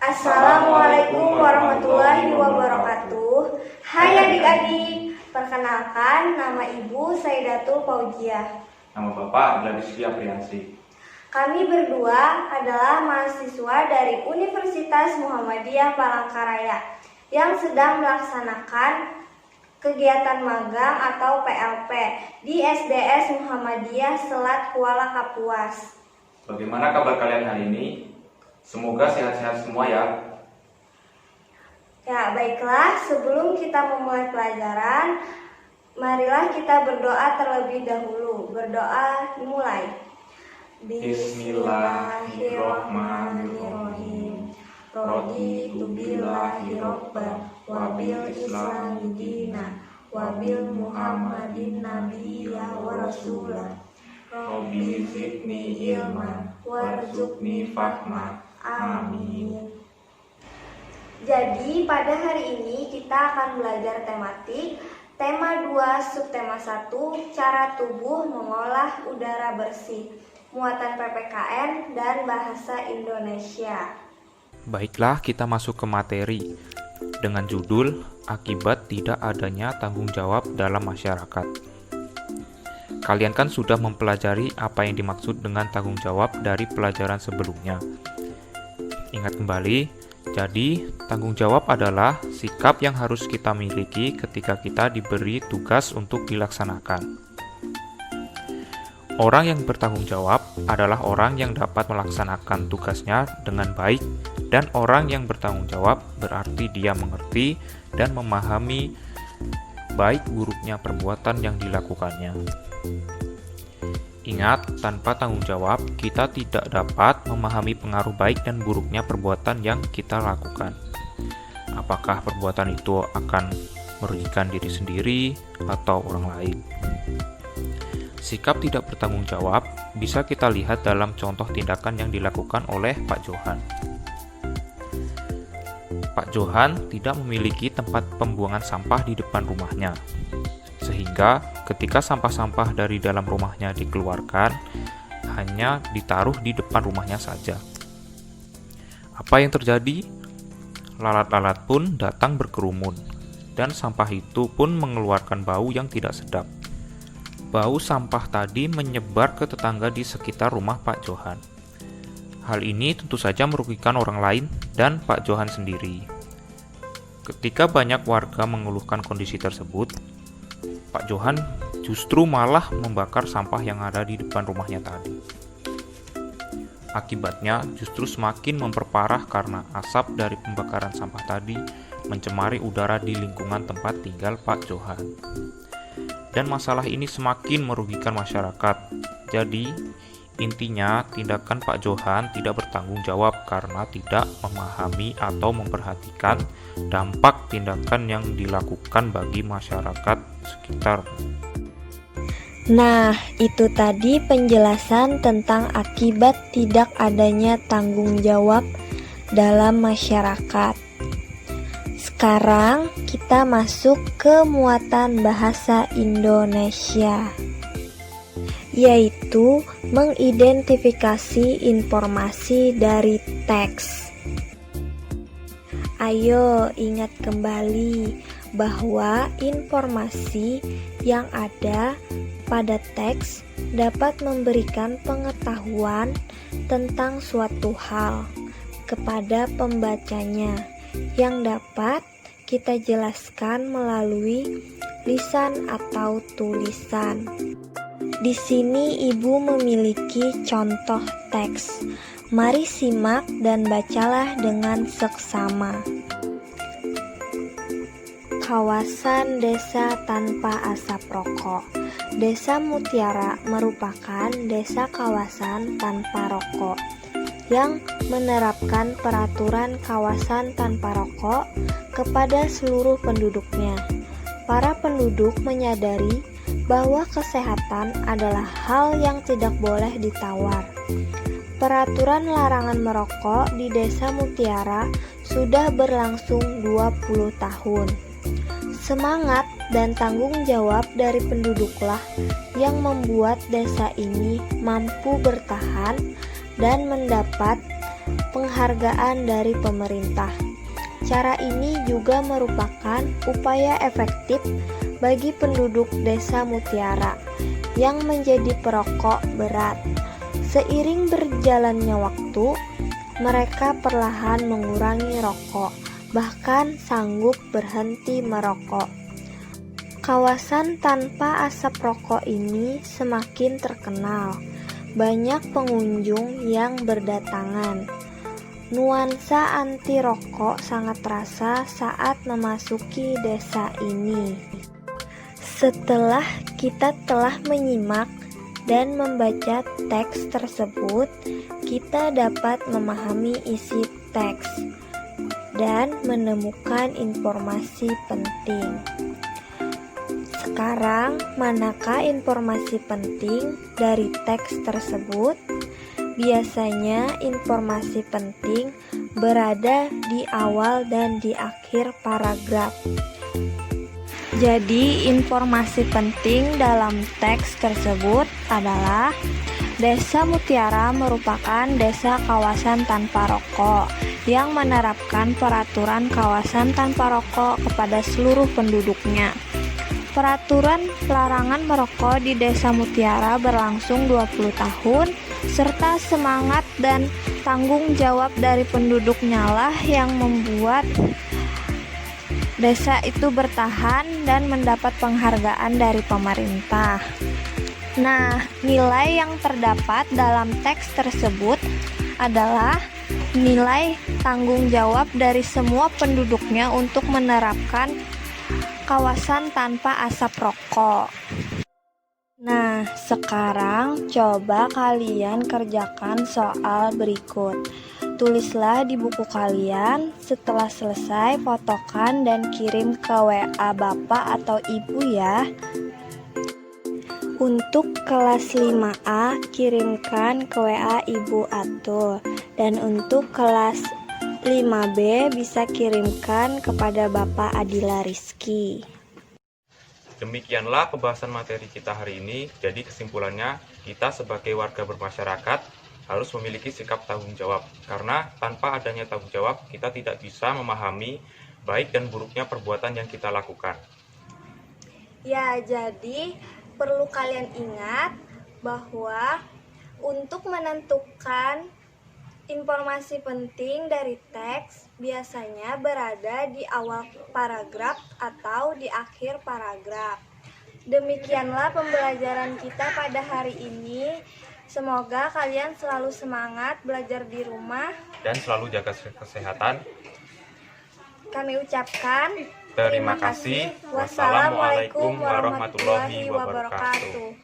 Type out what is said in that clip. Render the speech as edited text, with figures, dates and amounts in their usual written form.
Assalamualaikum warahmatullahi wabarakatuh. Hai adik-adik, perkenalkan nama Ibu Saidatul Fauziah. Nama Bapak Gladys Priyansi. Kami berdua adalah mahasiswa dari Universitas Muhammadiyah Palangkaraya yang sedang melaksanakan kegiatan magang atau PLP di SDS Muhammadiyah Selat Kuala Kapuas. Bagaimana kabar kalian hari ini? Semoga sehat-sehat semua ya. Ya, baiklah, sebelum kita memulai pelajaran, marilah kita berdoa terlebih dahulu. Berdoa dimulai. Bismillahirrahmanirrahim. Raditu billahi robban wa bil islami dina wa bil muhammadin nabiyya wa rasulah. Rabbi zidni ilman warzuqni fahma. Amin. Jadi pada hari ini kita akan belajar tematik tema 2 subtema 1 cara tubuh mengolah udara bersih, muatan PPKN dan bahasa Indonesia. Baiklah, kita masuk ke materi dengan judul akibat tidak adanya tanggung jawab dalam masyarakat. Kalian kan sudah mempelajari apa yang dimaksud dengan tanggung jawab dari pelajaran sebelumnya. Ingat kembali, jadi tanggung jawab adalah sikap yang harus kita miliki ketika kita diberi tugas untuk dilaksanakan. Orang yang bertanggung jawab adalah orang yang dapat melaksanakan tugasnya dengan baik, dan orang yang bertanggung jawab berarti dia mengerti dan memahami baik buruknya perbuatan yang dilakukannya. Ingat, tanpa tanggung jawab, kita tidak dapat memahami pengaruh baik dan buruknya perbuatan yang kita lakukan. Apakah perbuatan itu akan merugikan diri sendiri atau orang lain? Sikap tidak bertanggung jawab bisa kita lihat dalam contoh tindakan yang dilakukan oleh Pak Johan. Pak Johan tidak memiliki tempat pembuangan sampah di depan rumahnya. Sehingga ketika sampah-sampah dari dalam rumahnya dikeluarkan, hanya ditaruh di depan rumahnya saja. Apa yang terjadi? Lalat-lalat pun datang berkerumun, dan sampah itu pun mengeluarkan bau yang tidak sedap. Bau sampah tadi menyebar ke tetangga di sekitar rumah Pak Johan. Hal ini tentu saja merugikan orang lain dan Pak Johan sendiri. Ketika banyak warga mengeluhkan kondisi tersebut, Pak Johan justru malah membakar sampah yang ada di depan rumahnya tadi. Akibatnya justru semakin memperparah karena asap dari pembakaran sampah tadi mencemari udara di lingkungan tempat tinggal Pak Johan. Dan masalah ini semakin merugikan masyarakat. Jadi, intinya tindakan Pak Johan tidak bertanggung jawab karena tidak memahami atau memperhatikan dampak tindakan yang dilakukan bagi masyarakat sekitar. Nah, itu tadi penjelasan tentang akibat tidak adanya tanggung jawab dalam masyarakat. Sekarang kita masuk ke muatan bahasa Indonesia, yaitu mengidentifikasi informasi dari teks. Ayo ingat kembali bahwa informasi yang ada pada teks dapat memberikan pengetahuan tentang suatu hal kepada pembacanya yang dapat kita jelaskan melalui lisan atau tulisan. Di sini Ibu memiliki contoh teks. Mari simak dan bacalah dengan seksama. Kawasan desa tanpa asap rokok. Desa Mutiara merupakan desa kawasan tanpa rokok yang menerapkan peraturan kawasan tanpa rokok kepada seluruh penduduknya. Para penduduk menyadari bahwa kesehatan adalah hal yang tidak boleh ditawar. Peraturan larangan merokok di Desa Mutiara sudah berlangsung 20 tahun. Semangat dan tanggung jawab dari penduduklah yang membuat desa ini mampu bertahan dan mendapat penghargaan dari pemerintah. Cara ini juga merupakan upaya efektif bagi penduduk Desa Mutiara yang menjadi perokok berat. Seiring berjalannya waktu, mereka perlahan mengurangi rokok, bahkan sanggup berhenti merokok. Kawasan tanpa asap rokok ini semakin terkenal. Banyak pengunjung yang berdatangan. Nuansa anti rokok sangat terasa saat memasuki desa ini. Setelah kita telah menyimak dan membaca teks tersebut, kita dapat memahami isi teks dan menemukan informasi penting. Sekarang, manakah informasi penting dari teks tersebut? Biasanya informasi penting berada di awal dan di akhir paragraf. Jadi, informasi penting dalam teks tersebut adalah Desa Mutiara merupakan desa kawasan tanpa rokok yang menerapkan peraturan kawasan tanpa rokok kepada seluruh penduduknya. Peraturan larangan merokok di Desa Mutiara berlangsung 20 tahun, serta semangat dan tanggung jawab dari penduduknya lah yang membuat desa itu bertahan dan mendapat penghargaan dari pemerintah. Nah, nilai yang terdapat dalam teks tersebut adalah nilai tanggung jawab dari semua penduduknya untuk menerapkan kawasan tanpa asap rokok. Nah, sekarang coba kalian kerjakan soal berikut. Tulislah di buku kalian, setelah selesai fotokan dan kirim ke WA Bapak atau Ibu ya. Untuk kelas 5A, kirimkan ke WA Ibu Atul. Dan untuk kelas 5B bisa kirimkan kepada Bapak Adila Rizky. Demikianlah pembahasan materi kita hari ini. Jadi kesimpulannya, kita sebagai warga bermasyarakat harus memiliki sikap tanggung jawab. Karena tanpa adanya tanggung jawab, kita tidak bisa memahami baik dan buruknya perbuatan yang kita lakukan. Ya, jadi perlu kalian ingat bahwa untuk menentukan informasi penting dari teks biasanya berada di awal paragraf atau di akhir paragraf. Demikianlah pembelajaran kita pada hari ini. Semoga kalian selalu semangat belajar di rumah Dan selalu jaga kesehatan. Kami ucapkan Terima kasih. Wassalamualaikum warahmatullahi wabarakatuh.